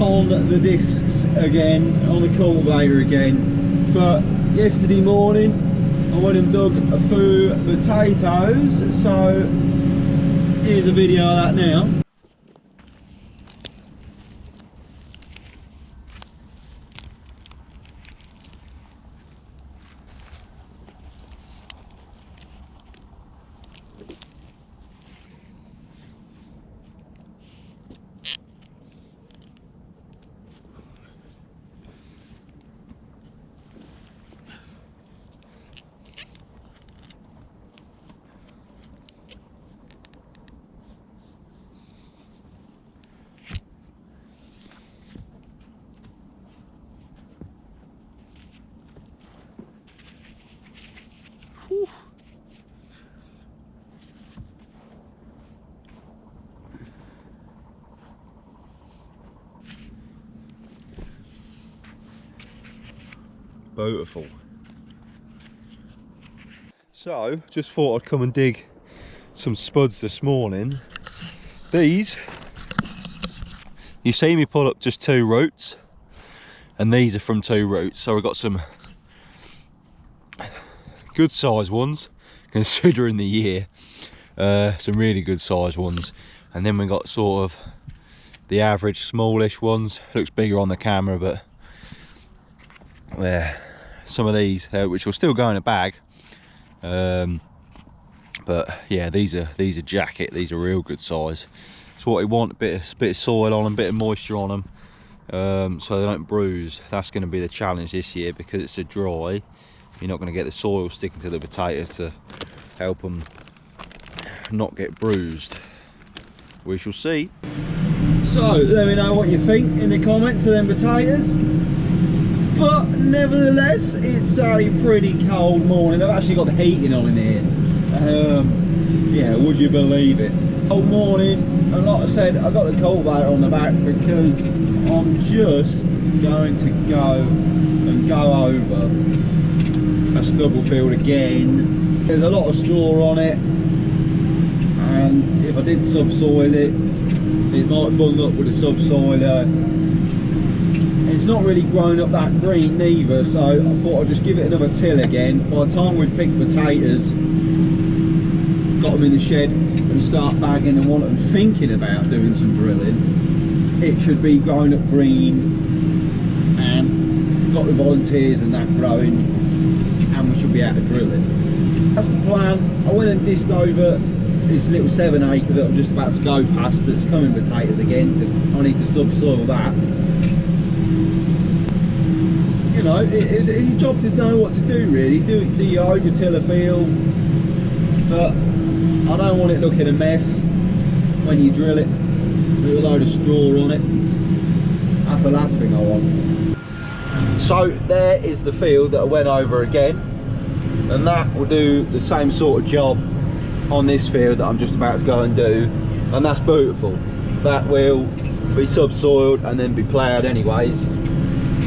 on the discs again, on the cultivator again. But yesterday morning I went and dug a few potatoes, so here's a video of that now. Whew. Beautiful. So, just thought I'd come and dig some spuds this morning. These, you see me pull up just 2 roots, and these are from 2 roots, so we've got some good size ones considering the year, some really good size ones, and then we got sort of the average smallish ones. Looks bigger on the camera, but some of these which will still go in a bag, but yeah, these are jacket. These are real good size. It's what we want, a bit of soil on them, a bit of moisture on them, so they don't bruise. That's going to be the challenge this year, because it's so dry. You're not going to get the soil sticking to the potatoes to help them not get bruised. We shall see. So let me know what you think in the comments of them potatoes. But nevertheless, it's a pretty cold morning. I've actually got the heating on in here. Yeah, would you believe it? Cold morning, and like I said, I got the cultivator on the back because I'm just going to go over a stubble field again. There's a lot of straw on it, and if I did subsoil it, it might bung up with a subsoiler. It's not really grown up that green neither, so I thought I'd just give it another till again. By the time we've picked potatoes, got them in the shed and start bagging and want them thinking about doing some drilling, it should be grown up green, and got the volunteers and that growing, and we should be out of drilling. That's the plan. I went and dissed over this little 7 acre that I'm just about to go past that's coming potatoes again, because I need to subsoil that. You know, it's your job to know what to do really. Do you over-till a field, but I don't want it looking a mess when you drill it with a load of straw on it. That's the last thing I want. So there is the field that I went over again, and that will do the same sort of job on this field that I'm just about to go and do, and that's beautiful. That will be subsoiled and then be ploughed anyways,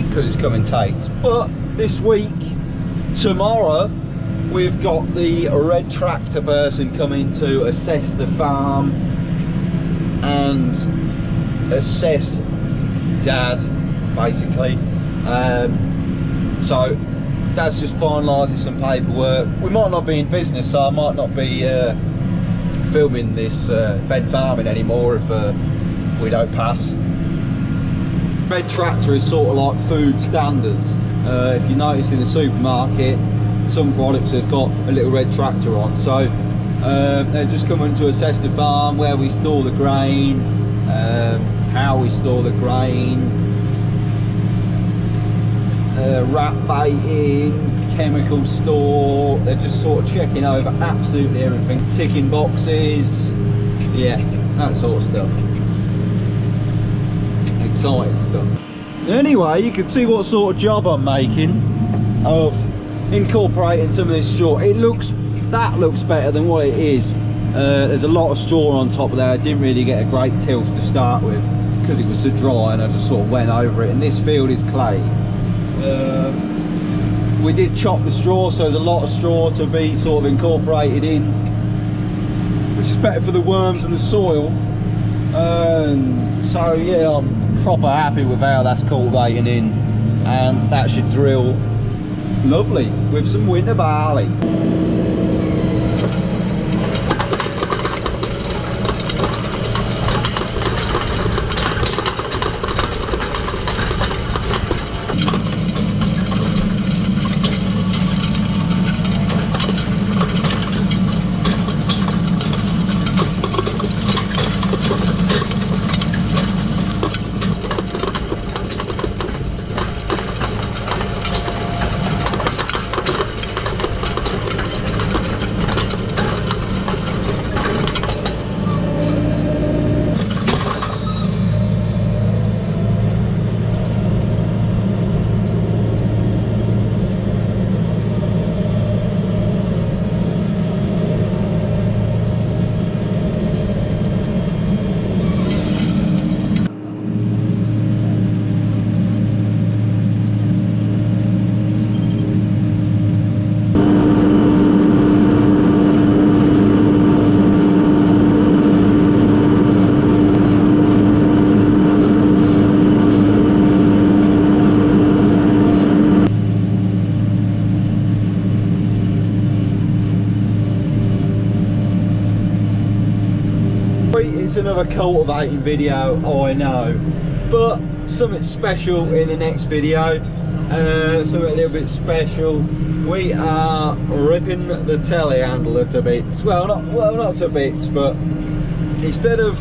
because it's coming takes. But this week, tomorrow, we've got the red tractor person coming to assess the farm and assess Dad, basically. So Dad's just finalising some paperwork. We might not be in business, so I might not be filming this fed farming anymore if we don't pass. Red tractor is sort of like food standards. If you notice in the supermarket, some products have got a little red tractor on, so they're just coming to assess the farm, where we store the grain, how we store the grain, rat baiting, chemical store. They're just sort of checking over absolutely everything, ticking boxes, yeah, that sort of stuff. Exciting stuff. Anyway, you can see what sort of job I'm making of incorporating some of this straw. That looks better than what it is. There's a lot of straw on top of there. I didn't really get a great tilth to start with because it was so dry, and I just sort of went over it. And this field is clay. We did chop the straw, so there's a lot of straw to be sort of incorporated in, which is better for the worms and the soil. So yeah, I'm proper happy with how that's cultivating in, and that should drill lovely with some winter barley. It's another cultivating video, I know, but something special in the next video. Something a little bit special. We are ripping the telehandler to bits. Well, not to bits, but instead of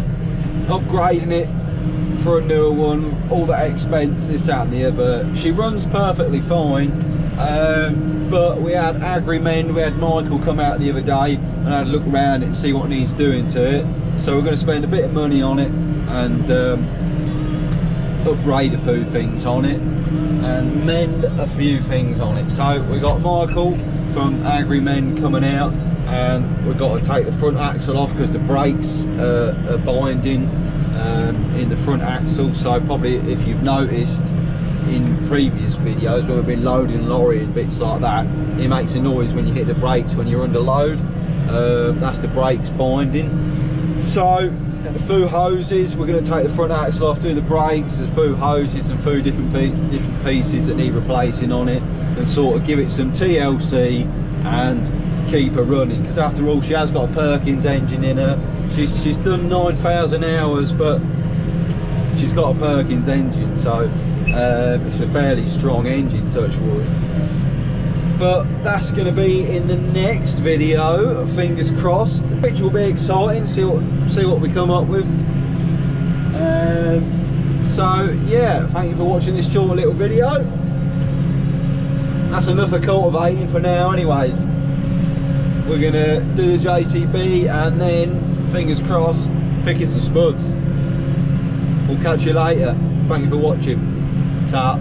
upgrading it for a newer one, all that expense, this, that and the other, she runs perfectly fine. But we had agri-men, we had Michael come out the other day and had a look around it and see what needs doing to it. So we're going to spend a bit of money on it and upgrade a few things on it and mend a few things on it. So we got Michael from agri-men coming out, and we've got to take the front axle off because the brakes are binding in the front axle. So probably, if you've noticed in previous videos where we've been loading lorry and bits like that, it makes a noise when you hit the brakes when you're under load. That's the brakes binding. So a few hoses, we're going to take the front axle off, do the brakes. There's a few hoses and a few different pieces that need replacing on it, and sort of give it some TLC and keep her running, because after all she has got a Perkins engine in her. She's done 9,000 hours, but she's got a Perkins engine, so it's a fairly strong engine, touch wood. But that's going to be in the next video, fingers crossed, which will be exciting. See what we come up with. So yeah, thank you for watching this short little video. That's enough of cultivating for now anyways. We're going to do the JCB and then, fingers crossed, picking some spuds. We'll catch you later. Thank you for watching. Ta.